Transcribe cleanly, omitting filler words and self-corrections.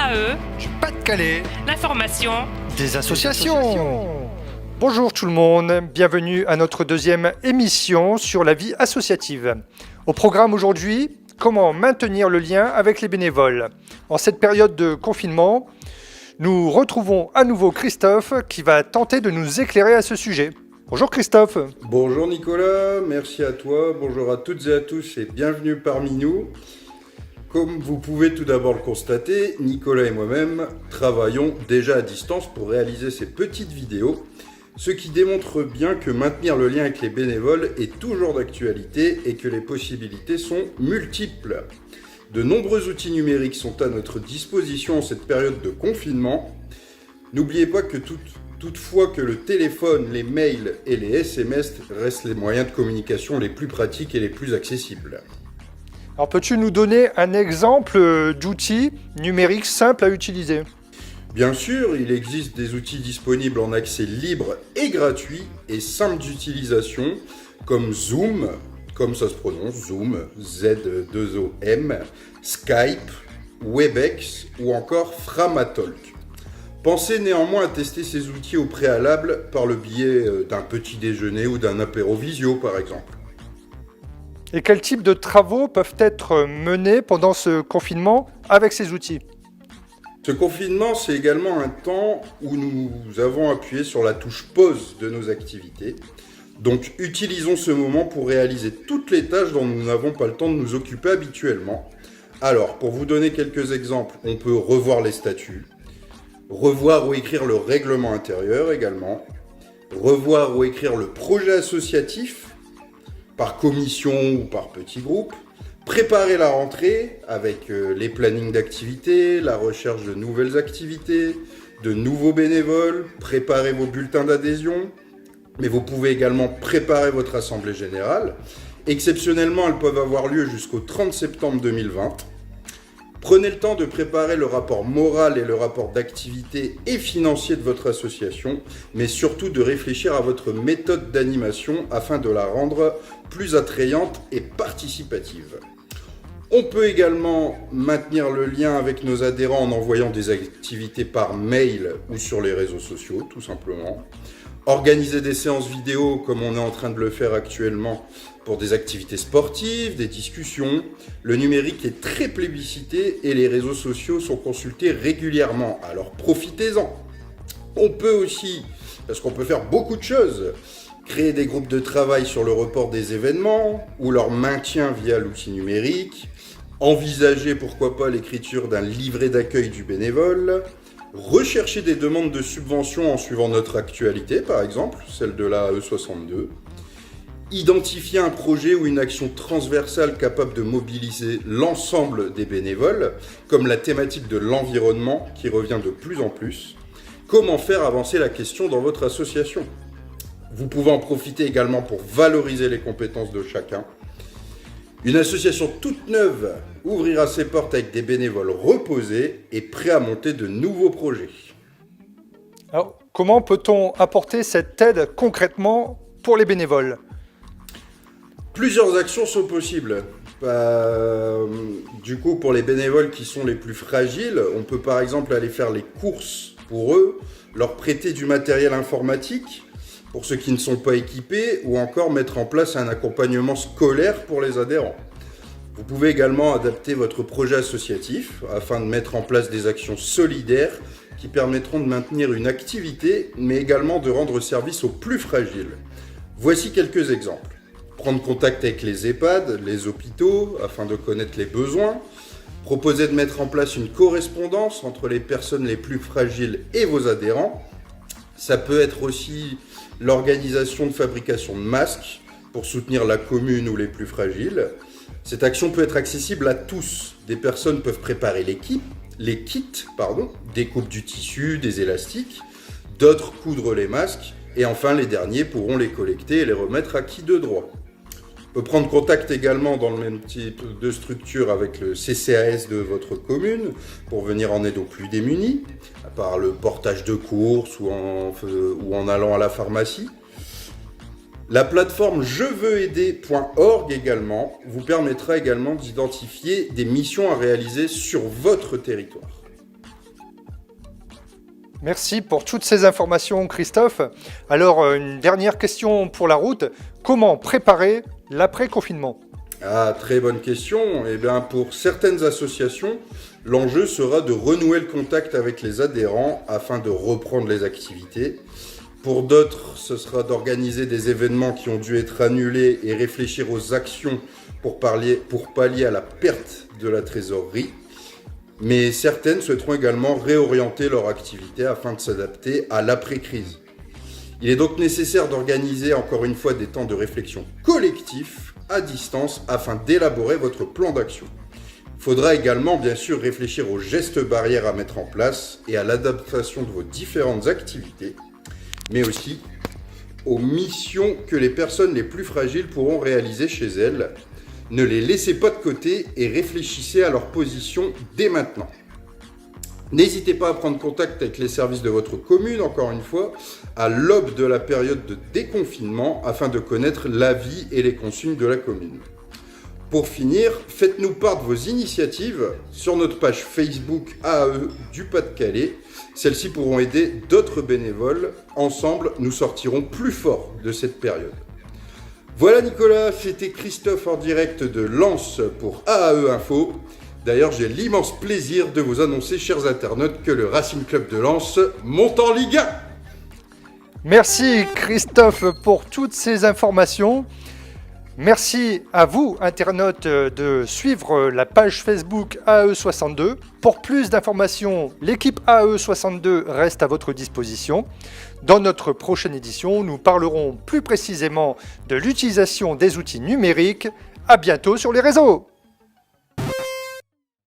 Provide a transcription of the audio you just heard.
l'AE, du Pas-de-Calais, l'information, des associations. Bonjour tout le monde, bienvenue à notre deuxième émission sur la vie associative. Au programme aujourd'hui, comment maintenir le lien avec les bénévoles. En cette période de confinement, nous retrouvons à nouveau Christophe qui va tenter de nous éclairer à ce sujet. Bonjour Christophe. Bonjour Nicolas, merci à toi, bonjour à toutes et à tous et bienvenue parmi nous. Comme vous pouvez tout d'abord le constater, Nicolas et moi-même travaillons déjà à distance pour réaliser ces petites vidéos, ce qui démontre bien que maintenir le lien avec les bénévoles est toujours d'actualité et que les possibilités sont multiples. De nombreux outils numériques sont à notre disposition en cette période de confinement. N'oubliez pas que toutefois que le téléphone, les mails et les SMS restent les moyens de communication les plus pratiques et les plus accessibles. Alors peux-tu nous donner un exemple d'outils numériques simples à utiliser ? Bien sûr, il existe des outils disponibles en accès libre et gratuit et simple d'utilisation comme Zoom, comme ça se prononce, Zoom, Z2OM, Skype, Webex ou encore Framatalk. Pensez néanmoins à tester ces outils au préalable par le biais d'un petit déjeuner ou d'un apéro visio par exemple. Et quel type de travaux peuvent être menés pendant ce confinement avec ces outils ? Ce confinement, c'est également un temps où nous avons appuyé sur la touche pause de nos activités. Donc utilisons ce moment pour réaliser toutes les tâches dont nous n'avons pas le temps de nous occuper habituellement. Alors, pour vous donner quelques exemples, on peut revoir les statuts, revoir ou écrire le règlement intérieur également, revoir ou écrire le projet associatif par commission ou par petit groupe, préparer la rentrée avec les plannings d'activités, la recherche de nouvelles activités, de nouveaux bénévoles, préparer vos bulletins d'adhésion, mais vous pouvez également préparer votre assemblée générale. Exceptionnellement, elles peuvent avoir lieu jusqu'au 30 septembre 2020. Prenez le temps de préparer le rapport moral et le rapport d'activité et financier de votre association, mais surtout de réfléchir à votre méthode d'animation afin de la rendre plus attrayante et participative. On peut également maintenir le lien avec nos adhérents en envoyant des activités par mail ou sur les réseaux sociaux, tout simplement. Organiser des séances vidéo comme on est en train de le faire actuellement pour des activités sportives, des discussions. Le numérique est très plébiscité et les réseaux sociaux sont consultés régulièrement, alors profitez-en. On peut aussi, parce qu'on peut faire beaucoup de choses, créer des groupes de travail sur le report des événements ou leur maintien via l'outil numérique, envisager pourquoi pas l'écriture d'un livret d'accueil du bénévole, rechercher des demandes de subventions en suivant notre actualité, par exemple, celle de la AE62, identifier un projet ou une action transversale capable de mobiliser l'ensemble des bénévoles, comme la thématique de l'environnement qui revient de plus en plus, comment faire avancer la question dans votre association. Vous pouvez en profiter également pour valoriser les compétences de chacun. Une association toute neuve ouvrira ses portes avec des bénévoles reposés et prêts à monter de nouveaux projets. Alors, comment peut-on apporter cette aide concrètement pour les bénévoles ? Plusieurs actions sont possibles. Du coup, pour les bénévoles qui sont les plus fragiles, on peut par exemple aller faire les courses pour eux, leur prêter du matériel informatique pour ceux qui ne sont pas équipés, ou encore mettre en place un accompagnement scolaire pour les adhérents. Vous pouvez également adapter votre projet associatif afin de mettre en place des actions solidaires qui permettront de maintenir une activité, mais également de rendre service aux plus fragiles. Voici quelques exemples. Prendre contact avec les EHPAD, les hôpitaux, afin de connaître les besoins. Proposer de mettre en place une correspondance entre les personnes les plus fragiles et vos adhérents. Ça peut être aussi l'organisation de fabrication de masques pour soutenir la commune ou les plus fragiles. Cette action peut être accessible à tous. Des personnes peuvent préparer les kits, découpe du tissu, des élastiques. D'autres coudre les masques. Et enfin, les derniers pourront les collecter et les remettre à qui de droit. On peut prendre contact également dans le même type de structure avec le CCAS de votre commune pour venir en aide aux plus démunis, par le portage de courses ou en allant à la pharmacie. La plateforme jeveuxaider.org également vous permettra également d'identifier des missions à réaliser sur votre territoire. Merci pour toutes ces informations, Christophe. Alors, une dernière question pour la route. Comment préparer l'après-confinement? Ah, très bonne question. Eh bien, pour certaines associations, l'enjeu sera de renouer le contact avec les adhérents afin de reprendre les activités. Pour d'autres, ce sera d'organiser des événements qui ont dû être annulés et réfléchir aux actions pour pallier à la perte de la trésorerie. Mais certaines souhaiteront également réorienter leur activité afin de s'adapter à l'après-crise. Il est donc nécessaire d'organiser encore une fois des temps de réflexion collectifs à distance afin d'élaborer votre plan d'action. Il faudra également bien sûr réfléchir aux gestes barrières à mettre en place et à l'adaptation de vos différentes activités, mais aussi aux missions que les personnes les plus fragiles pourront réaliser chez elles. Ne les laissez pas de côté et réfléchissez à leur position dès maintenant. N'hésitez pas à prendre contact avec les services de votre commune, encore une fois, à l'aube de la période de déconfinement afin de connaître l'avis et les consignes de la commune. Pour finir, faites-nous part de vos initiatives sur notre page Facebook AAE du Pas-de-Calais. Celles-ci pourront aider d'autres bénévoles. Ensemble, nous sortirons plus forts de cette période. Voilà Nicolas, c'était Christophe en direct de Lens pour AAE Info. D'ailleurs, j'ai l'immense plaisir de vous annoncer, chers internautes, que le Racing Club de Lens monte en Ligue 1. Merci Christophe pour toutes ces informations. Merci à vous, internautes, de suivre la page Facebook AE62. Pour plus d'informations, l'équipe AE62 reste à votre disposition. Dans notre prochaine édition, nous parlerons plus précisément de l'utilisation des outils numériques. À bientôt sur les réseaux.